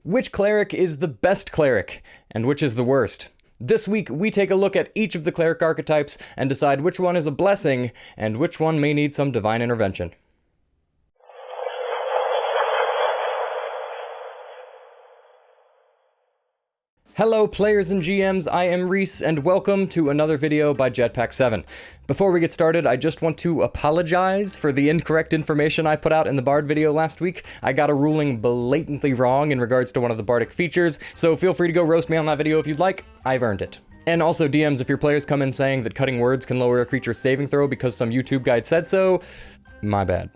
Which cleric is the best cleric, and which is the worst? This week, we take a look at each of the cleric archetypes and decide which one is a blessing and which one may need some divine intervention. Hello players and GMs, I am Reese, and welcome to another video by Jetpack7. Before we get started, I just want to apologize for the incorrect information I put out in the Bard video last week. I got a ruling blatantly wrong in regards to one of the Bardic features, so feel free to go roast me on that video if you'd like. I've earned it. And also DMs, if your players come in saying that cutting words can lower a creature's saving throw because some YouTube guide said so, my bad.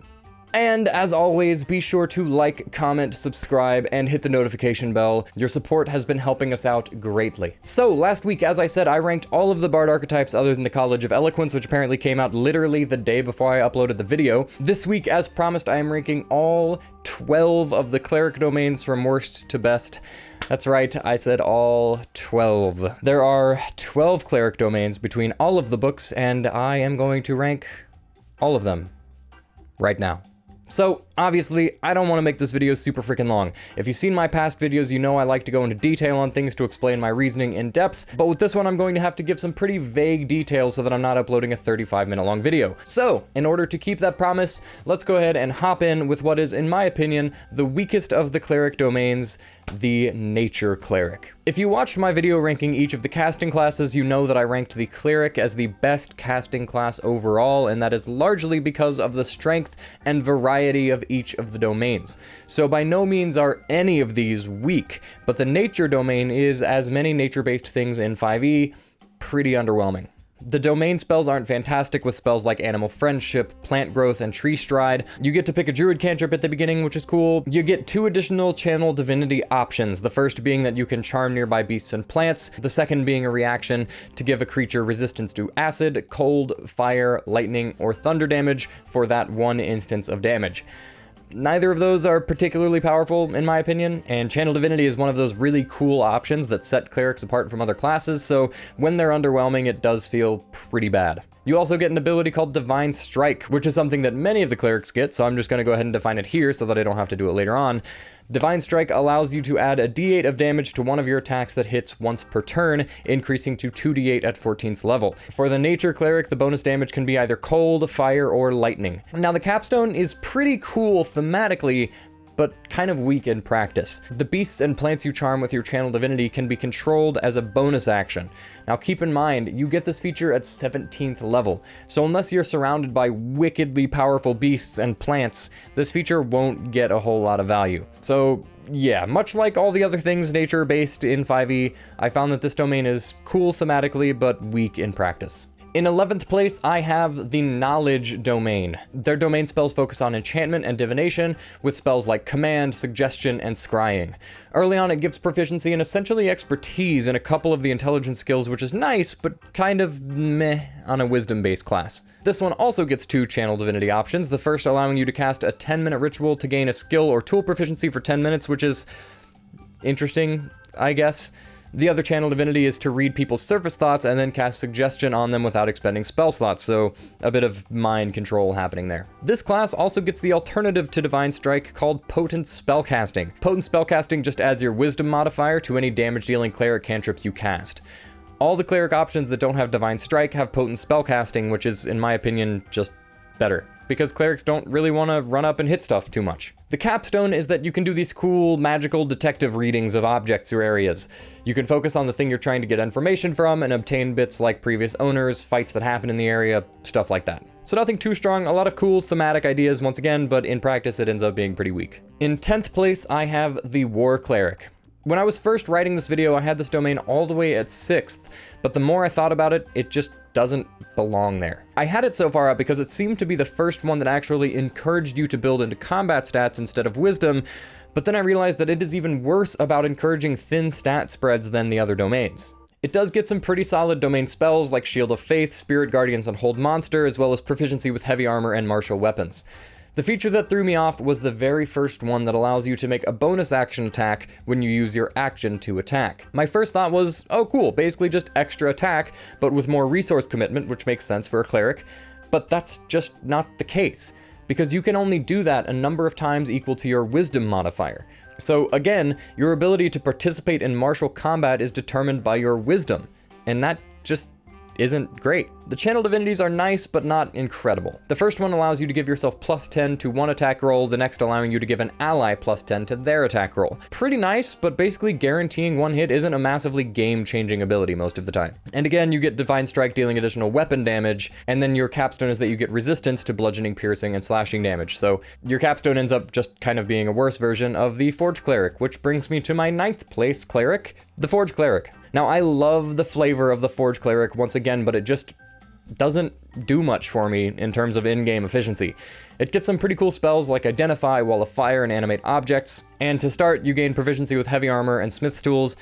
And as always, be sure to like, comment, subscribe, and hit the notification bell. Your support has been helping us out greatly. So last week, as I said, I ranked all of the Bard archetypes other than the College of Eloquence, which apparently came out literally the day before I uploaded the video. This week, as promised, I am ranking all 12 of the cleric domains from worst to best. That's right, I said all 12. There are 12 cleric domains between all of the books, and I am going to rank all of them right now. So, obviously, I don't want to make this video super freaking long. If you've seen my past videos, you know I like to go into detail on things to explain my reasoning in depth, but with this one I'm going to have to give some pretty vague details so that I'm not uploading a 35-minute long video. So, in order to keep that promise, let's go ahead and hop in with what is, in my opinion, the weakest of the cleric domains, the Nature Cleric. If you watched my video ranking each of the casting classes, you know that I ranked the Cleric as the best casting class overall, and that is largely because of the strength and variety of each of the domains. So by no means are any of these weak, but the Nature domain is, as many nature-based things in 5e, pretty underwhelming. The domain spells aren't fantastic with spells like Animal Friendship, Plant Growth, and Tree Stride. You get to pick a Druid cantrip at the beginning, which is cool. You get 2 additional Channel Divinity options, the first being that you can charm nearby beasts and plants, the second being a reaction to give a creature resistance to acid, cold, fire, lightning, or thunder damage for that 1 instance of damage. Neither of those are particularly powerful, in my opinion, and Channel Divinity is one of those really cool options that set clerics apart from other classes, so when they're underwhelming, it does feel pretty bad. You also get an ability called Divine Strike, which is something that many of the clerics get, so I'm just going to go ahead and define it here so that I don't have to do it later on. Divine Strike allows you to add a d8 of damage to one of your attacks that hits once per turn, increasing to 2d8 at 14th level. For the Nature Cleric, the bonus damage can be either cold, fire, or lightning. Now, the capstone is pretty cool thematically, but kind of weak in practice. The beasts and plants you charm with your Channel Divinity can be controlled as a bonus action. Now keep in mind, you get this feature at 17th level, so unless you're surrounded by wickedly powerful beasts and plants, this feature won't get a whole lot of value. So yeah, much like all the other things nature-based in 5e, I found that this domain is cool thematically, but weak in practice. In 11th place, I have the Knowledge domain. Their domain spells focus on enchantment and divination, with spells like Command, Suggestion, and Scrying. Early on, it gives proficiency and essentially expertise in a couple of the intelligence skills, which is nice, but kind of meh on a wisdom-based class. This one also gets 2 Channel Divinity options, the first allowing you to cast a 10-minute ritual to gain a skill or tool proficiency for 10 minutes, which is interesting, I guess. The other Channel Divinity is to read people's surface thoughts and then cast Suggestion on them without expending spell slots, so a bit of mind control happening there. This class also gets the alternative to Divine Strike called Potent Spellcasting. Potent Spellcasting just adds your Wisdom modifier to any damage-dealing cleric cantrips you cast. All the cleric options that don't have Divine Strike have Potent Spellcasting, which is, in my opinion, just better, because clerics don't really want to run up and hit stuff too much. The capstone is that you can do these cool magical detective readings of objects or areas. You can focus on the thing you're trying to get information from and obtain bits like previous owners, fights that happen in the area, stuff like that. So nothing too strong, a lot of cool thematic ideas once again, but in practice it ends up being pretty weak. In 10th place, I have the War Cleric. When I was first writing this video, I had this domain all the way at 6th, but the more I thought about it, it just doesn't belong there. I had it so far up because it seemed to be the first one that actually encouraged you to build into combat stats instead of wisdom, but then I realized that it is even worse about encouraging thin stat spreads than the other domains. It does get some pretty solid domain spells like Shield of Faith, Spirit Guardians, and Hold Monster, as well as proficiency with heavy armor and martial weapons. The feature that threw me off was the very first one that allows you to make a bonus action attack when you use your action to attack. My first thought was, oh cool, basically just extra attack, but with more resource commitment, which makes sense for a cleric, but that's just not the case, because you can only do that a number of times equal to your wisdom modifier. So again, your ability to participate in martial combat is determined by your wisdom, and that just isn't great. The channel divinities are nice, but not incredible. The first one allows you to give yourself +10 to one attack roll, the next allowing you to give an ally +10 to their attack roll. Pretty nice, but basically guaranteeing one hit isn't a massively game-changing ability most of the time. And again, you get Divine Strike dealing additional weapon damage, and then your capstone is that you get resistance to bludgeoning, piercing, and slashing damage. So your capstone ends up just kind of being a worse version of the Forge Cleric, which brings me to my 9th place cleric, the Forge Cleric. Now, I love the flavor of the Forge Cleric once again, but it just doesn't do much for me in terms of in-game efficiency. It gets some pretty cool spells like Identify, Wall of Fire, and Animate Objects, and to start, you gain proficiency with Heavy Armor and Smith's Tools,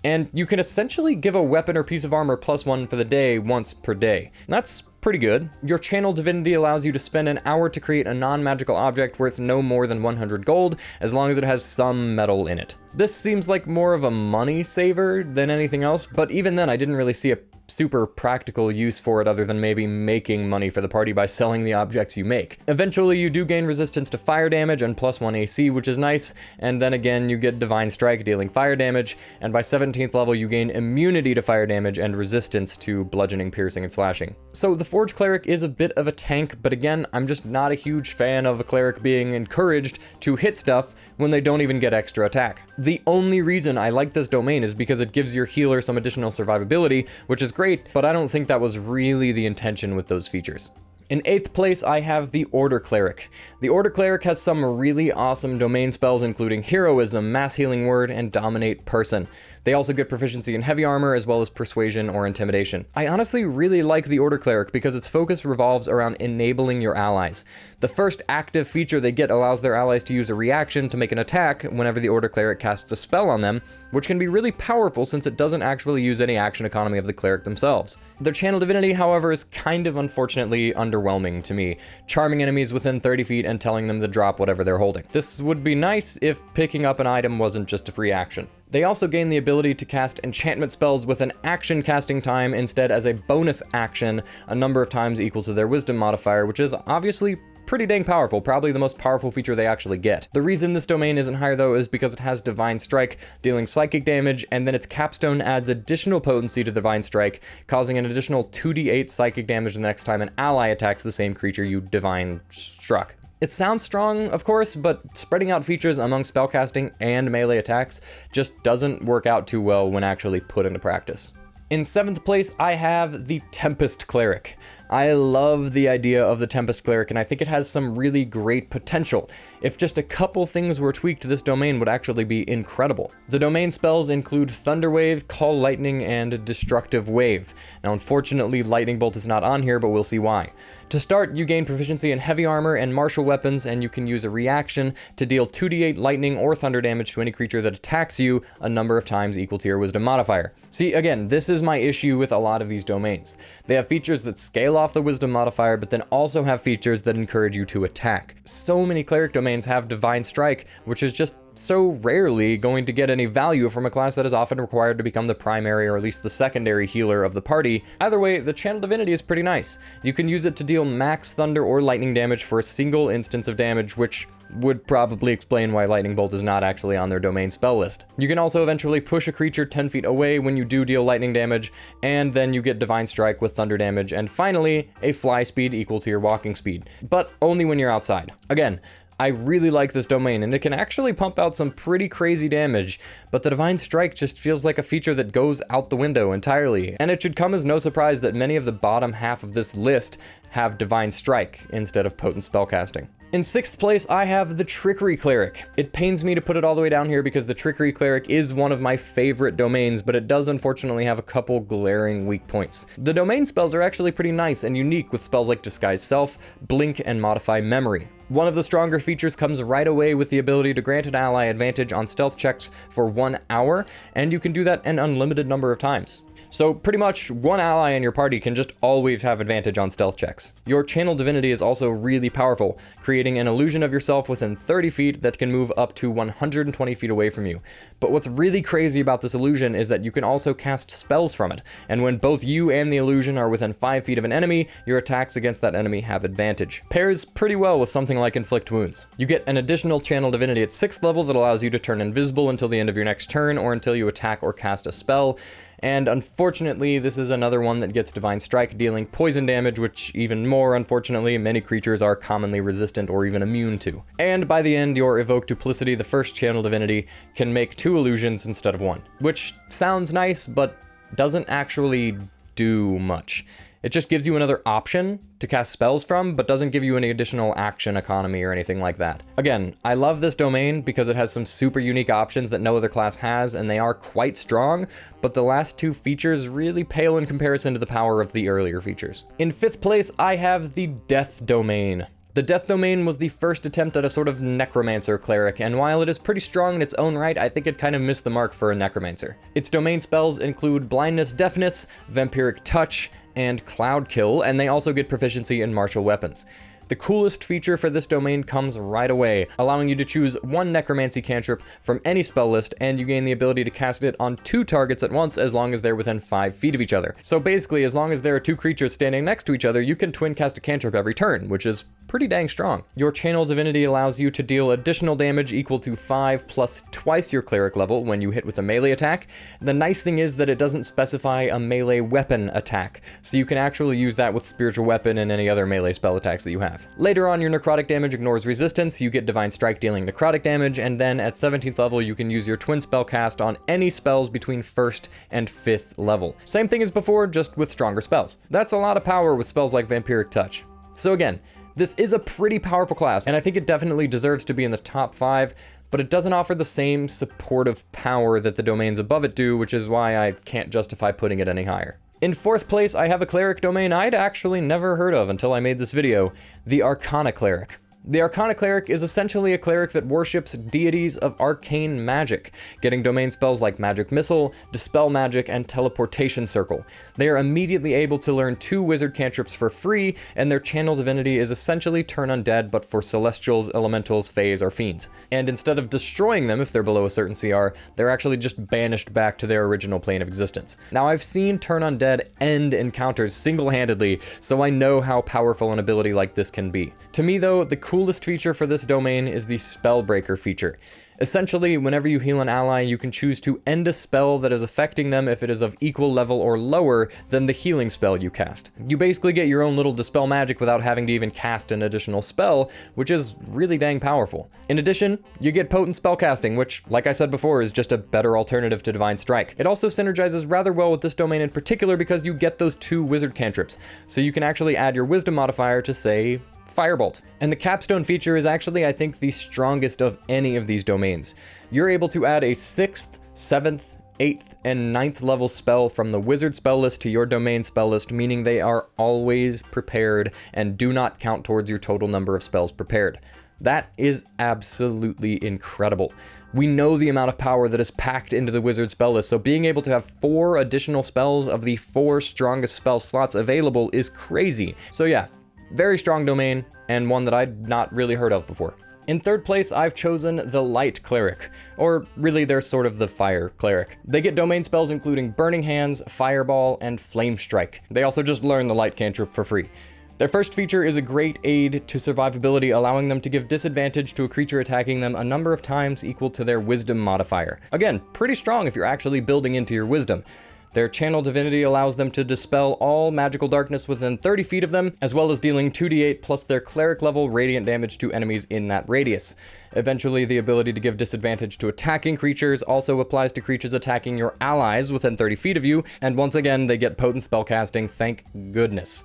and you can essentially give a weapon or piece of armor +1 for the day once per day. That's pretty good. Your channel divinity allows you to spend an hour to create a non-magical object worth no more than 100 gold, as long as it has some metal in it. This seems like more of a money saver than anything else, but even then I didn't really see a super practical use for it other than maybe making money for the party by selling the objects you make. Eventually you do gain resistance to fire damage and +1 AC, which is nice, and then again you get Divine Strike dealing fire damage, and by 17th level you gain immunity to fire damage and resistance to bludgeoning, piercing, and slashing. So the Forge Cleric is a bit of a tank, but again, I'm just not a huge fan of a cleric being encouraged to hit stuff when they don't even get extra attack. The only reason I like this domain is because it gives your healer some additional survivability, which is great, but I don't think that was really the intention with those features. In 8th place, I have the Order Cleric. The Order Cleric has some really awesome domain spells, including Heroism, Mass Healing Word, and Dominate Person. They also get proficiency in Heavy Armor as well as Persuasion or Intimidation. I honestly really like the Order Cleric because its focus revolves around enabling your allies. The first active feature they get allows their allies to use a reaction to make an attack whenever the Order Cleric casts a spell on them, which can be really powerful since it doesn't actually use any action economy of the cleric themselves. Their channel divinity, however, is kind of unfortunately underwhelming to me, charming enemies within 30 feet and telling them to drop whatever they're holding. This would be nice if picking up an item wasn't just a free action. They also gain the ability to cast enchantment spells with an action casting time instead as a bonus action a number of times equal to their wisdom modifier, which is obviously pretty dang powerful, probably the most powerful feature they actually get. The reason this domain isn't higher though is because it has Divine Strike, dealing psychic damage, and then its capstone adds additional potency to Divine Strike, causing an additional 2d8 psychic damage the next time an ally attacks the same creature you Divine Struck. It sounds strong, of course, but spreading out features among spellcasting and melee attacks just doesn't work out too well when actually put into practice. In 7th place, I have the Tempest Cleric. I love the idea of the Tempest Cleric, and I think it has some really great potential. If just a couple things were tweaked, this domain would actually be incredible. The domain spells include Thunder Wave, Call Lightning, and Destructive Wave. Now, unfortunately, Lightning Bolt is not on here, but we'll see why. To start, you gain proficiency in Heavy Armor and Martial Weapons, and you can use a reaction to deal 2d8 lightning or thunder damage to any creature that attacks you a number of times equal to your Wisdom modifier. See, again, this is my issue with a lot of these domains. They have features that scale off the Wisdom modifier, but then also have features that encourage you to attack. So many cleric domains have Divine Strike, which is just so rarely going to get any value from a class that is often required to become the primary or at least the secondary healer of the party. Either way, the channel divinity is pretty nice. You can use it to deal max thunder or lightning damage for a single instance of damage, which would probably explain why Lightning Bolt is not actually on their domain spell list. You can also eventually push a creature 10 feet away when you do deal lightning damage, and then you get Divine Strike with thunder damage, and finally, a fly speed equal to your walking speed, but only when you're outside. Again, I really like this domain, and it can actually pump out some pretty crazy damage, but the Divine Strike just feels like a feature that goes out the window entirely, and it should come as no surprise that many of the bottom half of this list have Divine Strike instead of potent spellcasting. In 6th place, I have the Trickery Cleric. It pains me to put it all the way down here because the Trickery Cleric is one of my favorite domains, but it does unfortunately have a couple glaring weak points. The domain spells are actually pretty nice and unique with spells like Disguise Self, Blink, and Modify Memory. One of the stronger features comes right away with the ability to grant an ally advantage on stealth checks for 1 hour, and you can do that an unlimited number of times. So pretty much one ally in your party can just always have advantage on stealth checks. Your Channel Divinity is also really powerful, creating an illusion of yourself within 30 feet that can move up to 120 feet away from you. But what's really crazy about this illusion is that you can also cast spells from it, and when both you and the illusion are within 5 feet of an enemy, your attacks against that enemy have advantage. Pairs pretty well with something like Inflict Wounds. You get an additional Channel Divinity at 6th level that allows you to turn invisible until the end of your next turn or until you attack or cast a spell. And unfortunately, this is another one that gets Divine Strike, dealing poison damage, which even more unfortunately, many creatures are commonly resistant or even immune to. And by the end, your Evoke Duplicity, the first Channel Divinity, can make 2 illusions instead of 1, which sounds nice, but doesn't actually do much. It just gives you another option to cast spells from, but doesn't give you any additional action economy or anything like that. Again, I love this domain because it has some super unique options that no other class has, and they are quite strong, but the last 2 features really pale in comparison to the power of the earlier features. In 5th place, I have the Death domain. The Death domain was the first attempt at a sort of Necromancer cleric, and while it is pretty strong in its own right, I think it kind of missed the mark for a Necromancer. Its domain spells include Blindness, Deafness, Vampiric Touch, and Cloud Kill, and they also get proficiency in martial weapons. The coolest feature for this domain comes right away, allowing you to choose 1 Necromancy cantrip from any spell list, and you gain the ability to cast it on 2 targets at once as long as they're within 5 feet of each other. So basically, as long as there are 2 creatures standing next to each other, you can twin cast a cantrip every turn, which is pretty dang strong. Your Channel Divinity allows you to deal additional damage equal to 5 plus twice your cleric level when you hit with a melee attack. The nice thing is that it doesn't specify a melee weapon attack, so you can actually use that with spiritual weapon and any other melee spell attacks that you have. Later on, your necrotic damage ignores resistance, you get Divine Strike dealing necrotic damage, and then at 17th level you can use your twin spell cast on any spells between 1st and 5th level. Same thing as before, just with stronger spells. That's a lot of power with spells like Vampiric Touch. So again, this is a pretty powerful class, and I think it definitely deserves to be in the top 5, but it doesn't offer the same supportive power that the domains above it do, which is why I can't justify putting it any higher. In 4th place, I have a cleric domain I'd actually never heard of until I made this video, the Arcana Cleric. The Arcana Cleric is essentially a cleric that worships deities of arcane magic, getting domain spells like Magic Missile, Dispel Magic, and Teleportation Circle. They are immediately able to learn 2 wizard cantrips for free, and their Channel Divinity is essentially Turn Undead, but for Celestials, Elementals, Faes, or Fiends. And instead of destroying them if they're below a certain CR, they're actually just banished back to their original plane of existence. Now, I've seen Turn Undead end encounters single-handedly, so I know how powerful an ability like this can be. To me, though, the coolest feature for this domain is the Spellbreaker feature. Essentially, whenever you heal an ally, you can choose to end a spell that is affecting them if it is of equal level or lower than the healing spell you cast. You basically get your own little Dispel Magic without having to even cast an additional spell, which is really dang powerful. In addition, you get Potent Spellcasting, which, like I said before, is just a better alternative to Divine Strike. It also synergizes rather well with this domain in particular because you get those 2 wizard cantrips, so you can actually add your Wisdom modifier to, say, Firebolt. And the Capstone feature is actually, I think, the strongest of any of these domains. You're able to add a 6th, 7th, 8th, and 9th level spell from the wizard spell list to your domain spell list, meaning they are always prepared and do not count towards your total number of spells prepared. That is absolutely incredible. We know the amount of power that is packed into the wizard spell list, so being able to have 4 additional spells of the 4 strongest spell slots available is crazy. So yeah, very strong domain, and one that I'd not really heard of before. In 3rd place, I've chosen the Light Cleric, or really they're sort of the Fire Cleric. They get domain spells including Burning Hands, Fireball, and Flame Strike. They also just learn the Light cantrip for free. Their first feature is a great aid to survivability, allowing them to give disadvantage to a creature attacking them a number of times equal to their Wisdom modifier. Again, pretty strong if you're actually building into your Wisdom. Their Channel Divinity allows them to dispel all magical darkness within 30 feet of them, as well as dealing 2d8 plus their cleric level radiant damage to enemies in that radius. Eventually, the ability to give disadvantage to attacking creatures also applies to creatures attacking your allies within 30 feet of you, and once again, they get potent spellcasting, thank goodness.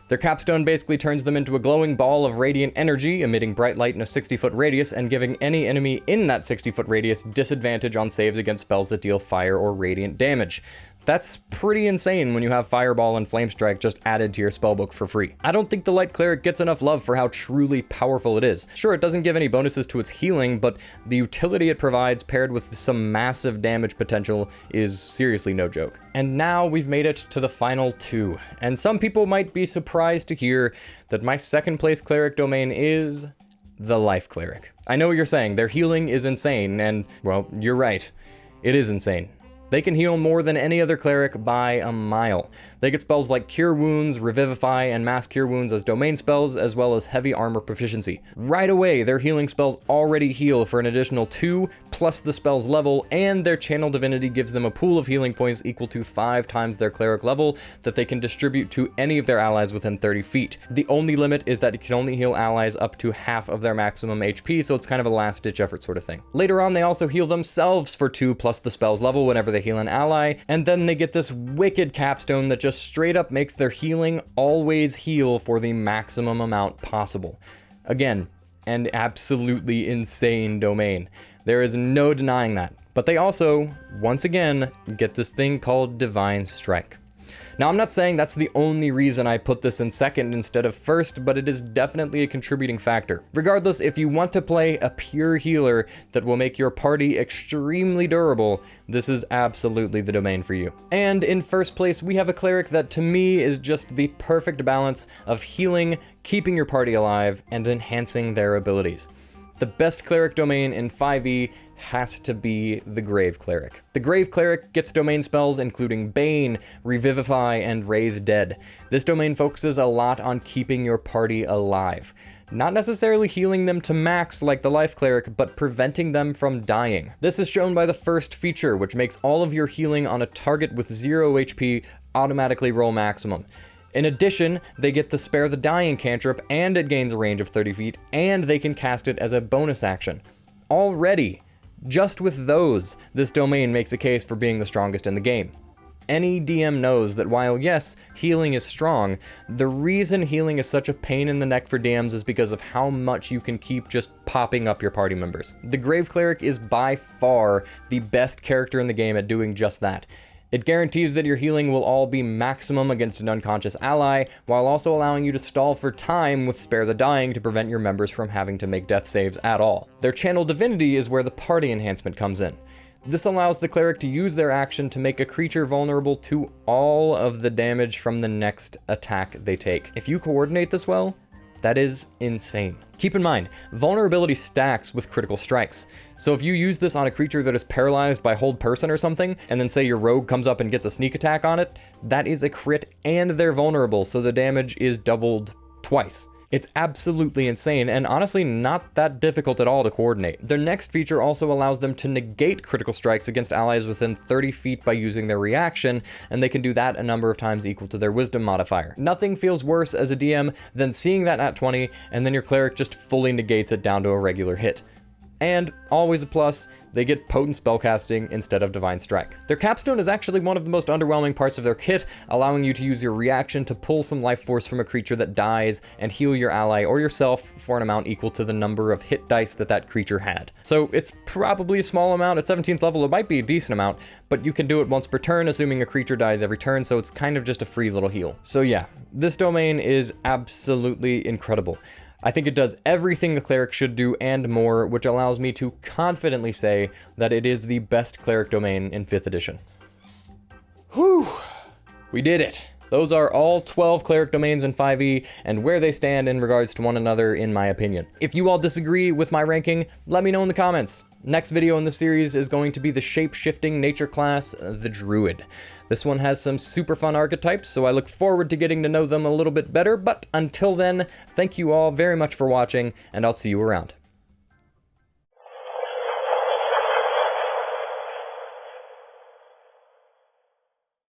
Their capstone basically turns them into a glowing ball of radiant energy, emitting bright light in a 60-foot radius and giving any enemy in that 60-foot radius disadvantage on saves against spells that deal fire or radiant damage. That's pretty insane when you have Fireball and Flame Strike just added to your spellbook for free. I don't think the Light Cleric gets enough love for how truly powerful it is. Sure, it doesn't give any bonuses to its healing, but the utility it provides paired with some massive damage potential is seriously no joke. And now we've made it to the final two, and some people might be surprised to hear that my second place Cleric domain is the Life Cleric. I know what you're saying, their healing is insane, and well, you're right, it is insane. They can heal more than any other cleric by a mile. They get spells like Cure Wounds, Revivify, and Mass Cure Wounds as domain spells, as well as heavy armor proficiency. Right away, their healing spells already heal for an additional 2, plus the spell's level, and their Channel Divinity gives them a pool of healing points equal to 5 times their cleric level that they can distribute to any of their allies within 30 feet. The only limit is that it can only heal allies up to half of their maximum HP, so it's kind of a last-ditch effort sort of thing. Later on, they also heal themselves for 2 plus the spell's level whenever they heal an ally, and then they get this wicked capstone that just straight up makes their healing always heal for the maximum amount possible. Again, an absolutely insane domain. There is no denying that. But they also, once again, get this thing called Divine Strike. Now, I'm not saying that's the only reason I put this in second instead of first, but it is definitely a contributing factor. Regardless, if you want to play a pure healer that will make your party extremely durable, this is absolutely the domain for you. And in first place, we have a cleric that to me is just the perfect balance of healing, keeping your party alive, and enhancing their abilities. The best cleric domain in 5e has to be the Grave Cleric. The Grave Cleric gets domain spells including Bane, Revivify, and Raise Dead. This domain focuses a lot on keeping your party alive. Not necessarily healing them to max like the Life Cleric, but preventing them from dying. This is shown by the first feature, which makes all of your healing on a target with 0 HP automatically roll maximum. In addition, they get the Spare the Dying cantrip, and it gains a range of 30 feet, and they can cast it as a bonus action. Already, just with those, this domain makes a case for being the strongest in the game. Any DM knows that while yes, healing is strong, the reason healing is such a pain in the neck for DMs is because of how much you can keep just popping up your party members. The Grave Cleric is by far the best character in the game at doing just that. It guarantees that your healing will all be maximum against an unconscious ally, while also allowing you to stall for time with Spare the Dying to prevent your members from having to make death saves at all. Their Channel Divinity is where the party enhancement comes in. This allows the cleric to use their action to make a creature vulnerable to all of the damage from the next attack they take. If you coordinate this well, that is insane. Keep in mind, vulnerability stacks with critical strikes. So if you use this on a creature that is paralyzed by Hold Person or something, and then say your rogue comes up and gets a sneak attack on it, that is a crit and they're vulnerable, so the damage is doubled twice. It's absolutely insane, and honestly not that difficult at all to coordinate. Their next feature also allows them to negate critical strikes against allies within 30 feet by using their reaction, and they can do that a number of times equal to their wisdom modifier. Nothing feels worse as a DM than seeing that nat 20, and then your cleric just fully negates it down to a regular hit. And, always a plus, they get potent spellcasting instead of Divine Strike. Their capstone is actually one of the most underwhelming parts of their kit, allowing you to use your reaction to pull some life force from a creature that dies and heal your ally or yourself for an amount equal to the number of hit dice that that creature had. So it's probably a small amount. At 17th level, it might be a decent amount, but you can do it once per turn, assuming a creature dies every turn, so it's kind of just a free little heal. So yeah, this domain is absolutely incredible. I think it does everything the cleric should do and more, which allows me to confidently say that it is the best cleric domain in 5th edition. Whew! We did it! Those are all 12 cleric domains in 5e and where they stand in regards to one another in my opinion. If you all disagree with my ranking, let me know in the comments. Next video in the series is going to be the shape-shifting nature class, the Druid. This one has some super fun archetypes, so I look forward to getting to know them a little bit better, but until then, thank you all very much for watching, and I'll see you around.